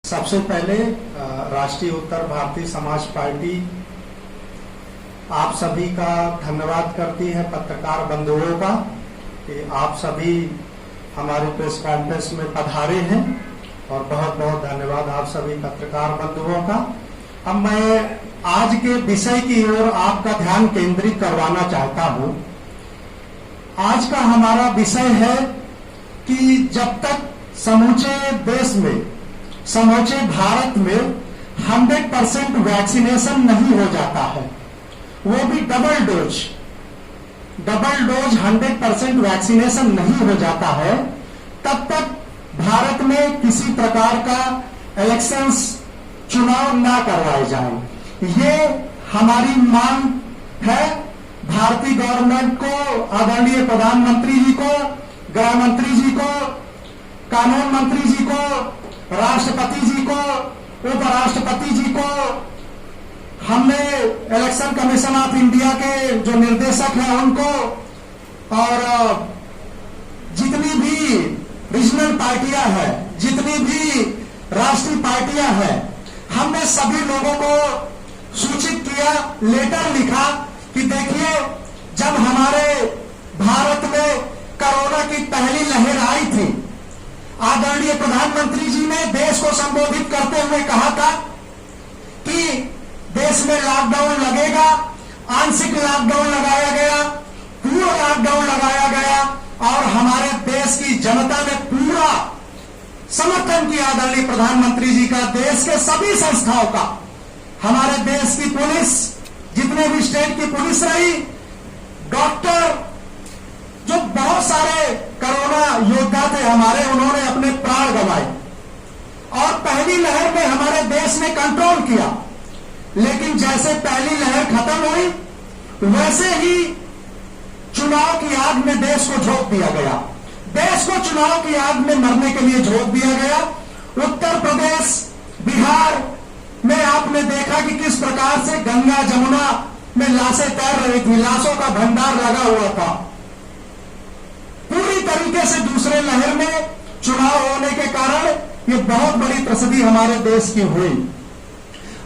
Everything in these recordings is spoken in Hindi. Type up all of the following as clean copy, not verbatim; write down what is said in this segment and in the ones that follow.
सबसे पहले राष्ट्रीय उत्तर भारतीय समाज पार्टी आप सभी का धन्यवाद करती है, पत्रकार बंधुओं का, कि आप सभी हमारे प्रेस कॉन्फ्रेंस में पधारे हैं और बहुत बहुत धन्यवाद आप सभी पत्रकार बंधुओं का। अब मैं आज के विषय की ओर आपका ध्यान केंद्रित करवाना चाहता हूं। आज का हमारा विषय है कि जब तक समूचे देश में, समूचे भारत में 100% वैक्सीनेशन नहीं हो जाता है, वो भी डबल डोज 100% वैक्सीनेशन नहीं हो जाता है, तब तक भारत में किसी प्रकार का इलेक्शंस, चुनाव ना करवाए जाएं। ये हमारी मांग है भारतीय गवर्नमेंट को, आदरणीय प्रधानमंत्री जी को, गृह मंत्री जी को, कानून मंत्री जी को, राष्ट्रपति जी को, उपराष्ट्रपति जी को। हमने इलेक्शन कमीशन ऑफ इंडिया के जो निर्देशक हैं उनको, और जितनी भी रीजनल पार्टियां हैं, जितनी भी राष्ट्रीय पार्टियां हैं, हमने सभी लोगों को सूचित किया, लेटर लिखा कि देखिए, जब हमारे भारत में कोरोना की पहली लहर आई थी, आदरणीय प्रधानमंत्री जी ने देश को संबोधित करते हुए कहा था कि देश में लॉकडाउन लगेगा, आंशिक लॉकडाउन लगाया गया, पूरा लॉकडाउन लगाया गया, और हमारे देश की जनता ने पूरा समर्थन किया आदरणीय प्रधानमंत्री जी का, देश के सभी संस्थाओं का। हमारे देश की पुलिस, जितने भी स्टेट की पुलिस रही, डॉक्टर, जो बहुत सारे कोरोना योद्धा थे हमारे, उन्होंने अपने प्राण गंवाए और पहली लहर में हमारे देश ने कंट्रोल किया। लेकिन जैसे पहली लहर खत्म हुई, वैसे ही चुनाव की आग में देश को झोंक दिया गया। देश को चुनाव की आग में मरने के लिए झोंक दिया गया। उत्तर प्रदेश, बिहार में आपने देखा कि किस प्रकार से गंगा जमुना में लाशें तैर रही थी, लाशों का भंडार लगा हुआ था। पूरी तरीके से दूसरे लहर में चुनाव होने के कारण ये बहुत बड़ी प्रसिद्धि हमारे देश की हुई।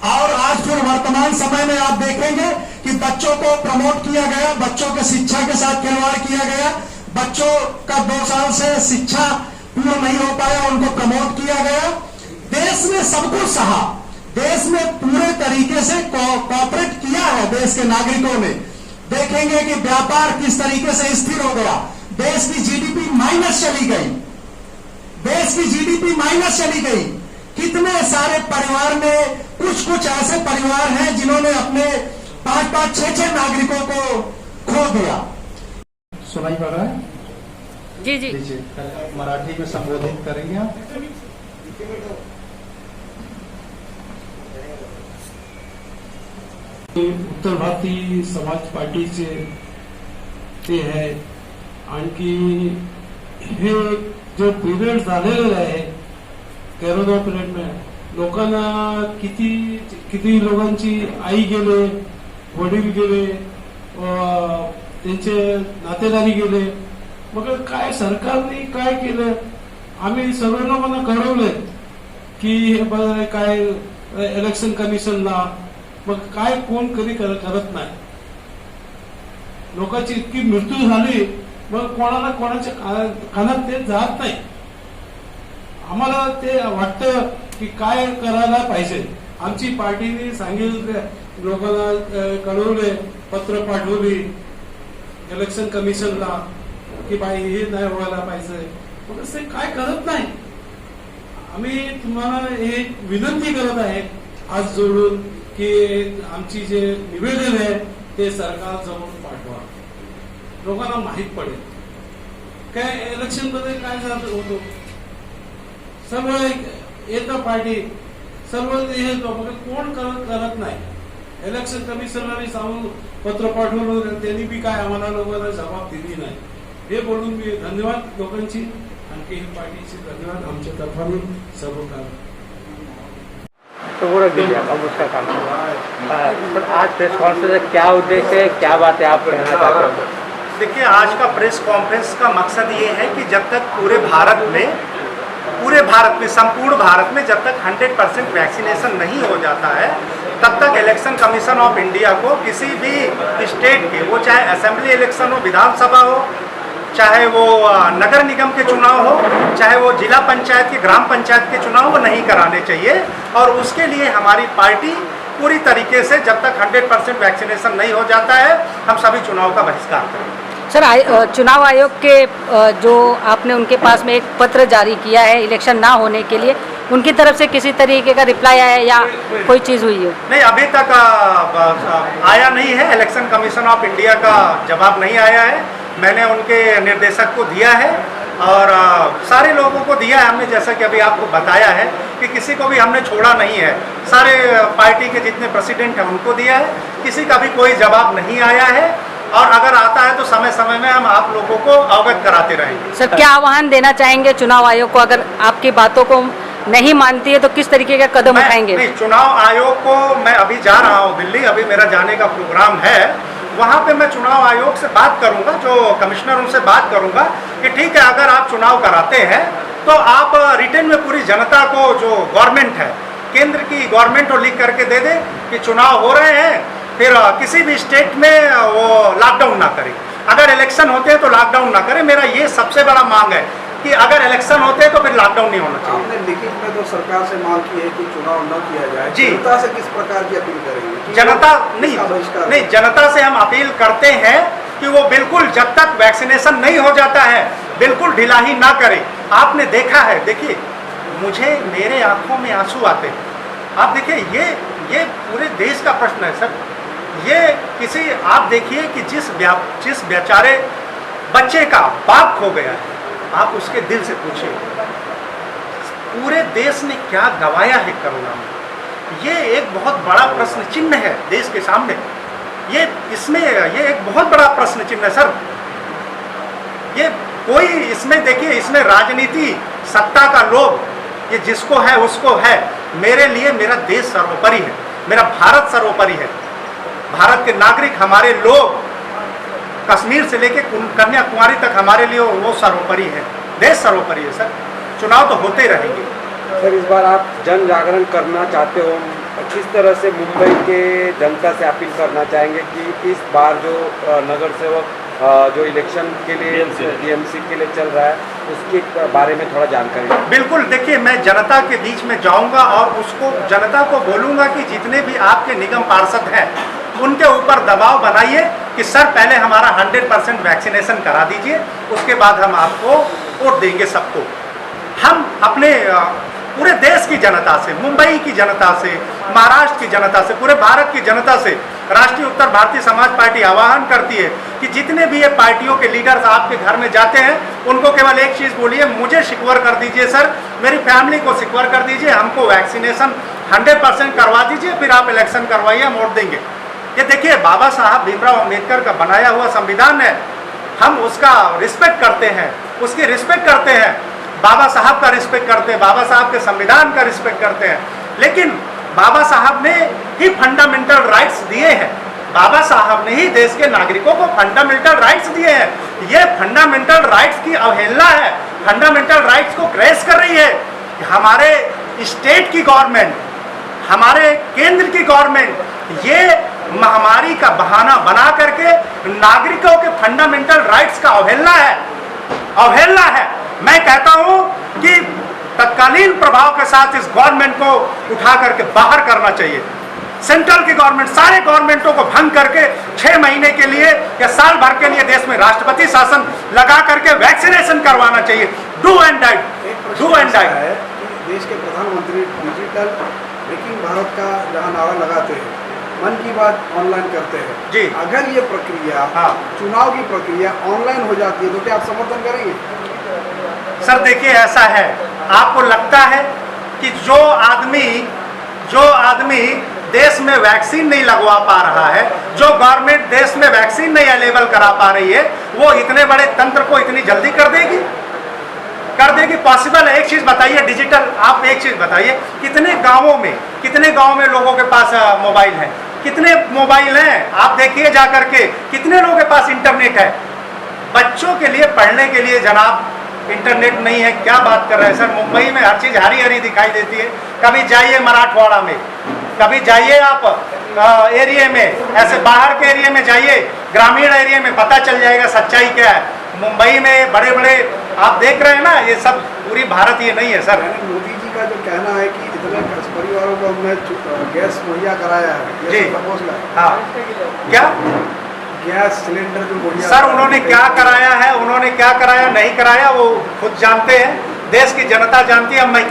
और आज फिर वर्तमान समय में आप देखेंगे कि बच्चों को प्रमोट किया गया, बच्चों के शिक्षा के साथ खिलवाड़ किया गया, बच्चों का 2 साल से शिक्षा पूर्ण नहीं हो पाया, उनको प्रमोट किया गया। देश ने सब कुछ सहा, देश में पूरे तरीके से कोऑपरेट किया है देश के नागरिकों ने। देखेंगे कि व्यापार किस तरीके से स्थिर हो गया, देश की जीडीपी माइनस चली गई, देश की जीडीपी माइनस चली गई। कितने सारे परिवार में, कुछ ऐसे परिवार हैं जिन्होंने अपने 5-5, 6-6 नागरिकों को खो दिया। सुनाई पड़ रहा है? जी जी जी। मराठी में संबोधित करेंगे आप। उत्तर भारतीय समाज पार्टीचे ते आहे, आणखी हे जो पिरियड झालेलं आहे कोरोना पिरियड में, लोकांना किती लोकांची आई गेले, वडील गेले, त्यांचे नातेदारी गेले. मग काय सरकारने काय केलं? आम्ही सर्व लोकांना कळवलंय की हे काय इलेक्शन कमिशनला, मग काय कोण कधी करत नाही. लोकांची इतकी मृत्यू झाली, मग कोणाच्या कानात ते जात नाही. आम्हाला ते वाटतं की काय करायला पाहिजे. आमची पार्टीने सांगितलं, लोकांना कळवले, पत्र पाठवली इलेक्शन कमिशनला की बाई हे नाही व्हायला पाहिजे, मग ते काय करत नाही. आम्ही तुम्हाला एक विनंती करत आहे आज जोडून की आमची जे निवेदन आहे ते सरकार जवळ पाठवा, लोकांना माहित पडेल काय इलेक्शन मध्ये काय होतो. सर्व येतं पार्टी, सर्व हे कोण करत नाही. इलेक्शन कमिशनरने सांगून पत्र पाठवलं, त्यांनी बी काय आम्हाला लोकांना जबाब दिली नाही. हे बोलून मी धन्यवाद लोकांची, आणखी पार्टीचे धन्यवाद आमच्या तर्फाने सर्व कारण. तो वो रख दीजिए, अब उसका काम पर आज प्रेस कॉन्फ्रेंस क्या उद्देश्य है, क्या बातें आप कहना चाहते हो? देखिए, आज का प्रेस कॉन्फ्रेंस का मकसद ये है कि जब तक पूरे भारत में पूरे भारत में, संपूर्ण भारत में जब तक 100% वैक्सीनेशन नहीं हो जाता है तब तक इलेक्शन कमीशन ऑफ इंडिया को किसी भी स्टेट के, वो चाहे असेंबली इलेक्शन हो, विधानसभा हो, चाहे वो नगर निगम के चुनाव हो, चाहे वो जिला पंचायत के, ग्राम पंचायत के चुनाव, वो नहीं कराने चाहिए। और उसके लिए हमारी पार्टी पूरी तरीके से जब तक 100% वैक्सीनेशन नहीं हो जाता है हम सभी चुनाव का बहिष्कार करेंगे। सर, चुनाव आयोग के जो आपने उनके पास में एक पत्र जारी किया है इलेक्शन ना होने के लिए, उनकी तरफ से किसी तरीके का रिप्लाई आया है या कोई चीज़ हुई है? नहीं, अभी तक आया नहीं है। इलेक्शन कमीशन ऑफ इंडिया का जवाब नहीं आया है। मैंने उनके निर्देशक को दिया है और सारे लोगों को दिया है हमने, जैसा कि अभी आपको बताया है कि किसी को भी हमने छोड़ा नहीं है। सारे पार्टी के जितने प्रेसिडेंट हैं उनको दिया है, किसी का भी कोई जवाब नहीं आया है और अगर आता है तो समय समय में हम आप लोगों को अवगत कराते रहेंगे। सर, क्या आह्वान देना चाहेंगे चुनाव आयोग को? अगर आपकी बातों को नहीं मानती है तो किस तरीके का कदम उठाएंगे? नहीं, चुनाव आयोग को मैं अभी जा रहा हूँ दिल्ली, अभी मेरा जाने का प्रोग्राम है। वहाँ पे मैं चुनाव आयोग से बात करूँगा, जो कमिश्नर उनसे बात करूँगा कि ठीक है, अगर आप चुनाव कराते हैं तो आप रिटर्न में पूरी जनता को, जो गवर्नमेंट है, केंद्र की गवर्नमेंट को लिख करके दे दे कि चुनाव हो रहे हैं, फिर किसी भी स्टेट में वो लॉकडाउन ना करे। अगर इलेक्शन होते हैं तो लॉकडाउन ना करे। मेरा ये सबसे बड़ा मांग है कि अगर इलेक्शन होते हैं तो फिर लॉकडाउन नहीं होना चाहिए। आपने लिखित में तो सरकार से मांग की है कि चुनाव न किया जाए। जी। जनता से किस प्रकार की अपील करेंगे? जनता नहीं, जनता से हम अपील करते हैं कि वो बिल्कुल जब तक वैक्सीनेशन नहीं हो जाता है बिल्कुल ढिलाई ना करे। आपने देखा है, देखिए मुझे, मेरे आंखों में आंसू आते हैं। आप देखिए, ये पूरे देश का प्रश्न है सर। ये किसी, आप देखिए कि जिस बेचारे बच्चे का बाप खो गया है, आप उसके दिल से पूछिए पूरे देश ने क्या गवाया है कोरोना में। ये एक बहुत बड़ा प्रश्न चिन्ह है देश के सामने। ये एक बहुत बड़ा प्रश्न चिन्ह है सर। ये कोई इसमें, देखिए इसमें राजनीति, सत्ता का लोभ, ये जिसको है उसको है। मेरे लिए मेरा देश सर्वोपरि है, मेरा भारत सर्वोपरि है। भारत के नागरिक, हमारे लोग, कश्मीर से लेकर कन्याकुमारी तक हमारे लिए वो सर्वोपरि है, देश सर्वोपरि है सर। चुनाव तो होते रहेंगे। सर, इस बार आप जन जागरण करना चाहते हो, किस तरह से मुंबई के जनता से अपील करना चाहेंगे कि इस बार जो नगर सेवक जो इलेक्शन के लिए DMC के लिए चल रहा है उसके बारे में थोड़ा जानकारी? बिल्कुल, देखिए मैं जनता के बीच में जाऊंगा और उसको, जनता को बोलूंगा कि जितने भी आपके निगम पार्षद हैं उनके ऊपर दबाव बनाइए कि सर पहले हमारा 100% वैक्सीनेशन करा दीजिए, उसके बाद हम आपको वोट देंगे सबको। हम अपने पूरे देश की जनता से, मुंबई की जनता से, महाराष्ट्र की जनता से, पूरे भारत की जनता से राष्ट्रीय उत्तर भारतीय समाज पार्टी आह्वान करती है कि जितने भी ये पार्टियों के लीडर्स आपके घर में जाते हैं उनको केवल एक चीज़ बोलिए, मुझे सिक्योर कर दीजिए सर, मेरी फैमिली को सिक्योर कर दीजिए, हमको वैक्सीनेशन 100% करवा दीजिए, फिर आप इलेक्शन करवाइए, हम वोट देंगे। ये देखिए बाबा साहब भीमराव अम्बेडकर का बनाया हुआ संविधान है, हम उसका रिस्पेक्ट करते हैं, उसकी रिस्पेक्ट करते हैं, बाबा साहब का रिस्पेक्ट करते हैं, बाबा साहब के संविधान का रिस्पेक्ट करते हैं। लेकिन बाबा साहब ने ही फंडामेंटल राइट्स दिए हैं, बाबा साहब ने ही देश के नागरिकों को फंडामेंटल राइट्स दिए हैं। ये फंडामेंटल राइट्स की अवहेलना है, फंडामेंटल राइट्स को क्रैश कर रही है हमारे स्टेट की गवर्नमेंट, हमारे केंद्र की गवर्नमेंट। ये महामारी का बहाना बना करके नागरिकों के फंडामेंटल राइट्स का अवहेलना है। मैं कहता हूं कि तत्कालीन प्रभाव के साथ इस गवर्नमेंट को उठा करके बाहर करना चाहिए। सेंट्रल की गवर्नमेंट सारे गवर्नमेंटों को भंग करके 6 महीने के लिए या साल भर के लिए देश में राष्ट्रपति शासन लगा करके वैक्सीनेशन करवाना चाहिए। Do and die, do and die. देश के प्रधानमंत्री डिजिटल ब्रेकिंग भारत का जहां नारा लगाते हैं, मन की बात ऑनलाइन करते हैं जी, अगर ये प्रक्रिया, चुनाव की प्रक्रिया ऑनलाइन हो जाती है तो क्या आप समर्थन करेंगे? सर देखिए ऐसा है, आपको लगता है कि जो आदमी देश में वैक्सीन नहीं लगवा पा रहा है, जो गवर्नमेंट देश में वैक्सीन नहीं अवेलेबल करा पा रही है, वो इतने बड़े तंत्र को इतनी जल्दी कर देगी? पॉसिबल है? एक चीज बताइए, डिजिटल, आप एक चीज बताइए, कितने गांवों में लोगों के पास मोबाइल है? कितने मोबाइल हैं? आप देखिए जाकर के, कितने लोगों के पास इंटरनेट है? बच्चों के लिए पढ़ने के लिए जनाब इंटरनेट नहीं है, क्या बात कर रहे हैं सर। मुंबई में हर चीज़ हरी हरी दिखाई देती है। कभी जाइए मराठवाड़ा में, कभी जाइए आप एरिया में, ऐसे बाहर के एरिया में जाइए, ग्रामीण एरिया में, पता चल जाएगा सच्चाई क्या है। मुंबई में बड़े बड़े आप देख रहे हैं ना, ये सब पूरी भारत ये नहीं है सर। यानी मोदी जी का जो कहना है कि इतने परिवारों को हमने गैस मुहैया कराया है, जी। ये प्रपोजल है। हाँ, क्या गैस सिलेंडर जो मुहैया सर उन्होंने क्या कराया है, उन्होंने क्या कराया नहीं कराया वो खुद जानते हैं, देश की जनता जानती है। अब मैं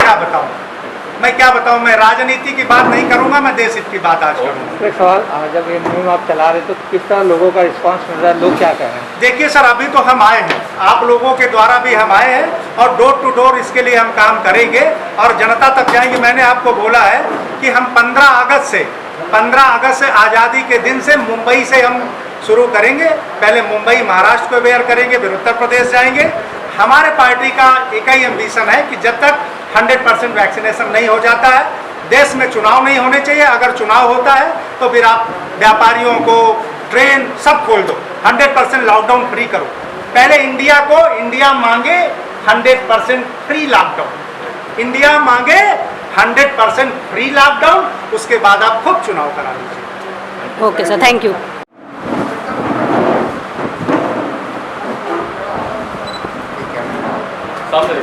क्या बताऊं, मैं राजनीति की बात नहीं करूंगा, मैं देश हित की बात आज करूंगा। एक सवाल, जब ये मुहिम आप चला रहे तो किस तरह लोगों का रिस्पांस मिल रहा है, लोग क्या कह रहे हैं? देखिए सर, अभी तो हम आए हैं, आप लोगों के द्वारा भी हम आए हैं और डोर टू डोर इसके लिए हम काम करेंगे और जनता तक जाएंगे। मैंने आपको बोला है कि हम 15 अगस्त से आज़ादी के दिन से मुंबई से हम शुरू करेंगे। पहले मुंबई महाराष्ट्र को अवेयर करेंगे, फिर उत्तर प्रदेश जाएंगे। हमारे पार्टी का एक ही एम्बिशन है कि जब तक 100% वैक्सीनेशन नहीं हो जाता है, देश में चुनाव नहीं होने चाहिए। अगर चुनाव होता है तो फिर आप व्यापारियों को, ट्रेन सब खोल दो, 100% लॉकडाउन फ्री करो। पहले इंडिया मांगे 100% फ्री लॉकडाउन, इंडिया मांगे 100% फ्री लॉकडाउन, उसके बाद आप खूब चुनाव करा लीजिए। Okay sir, thank you. सामने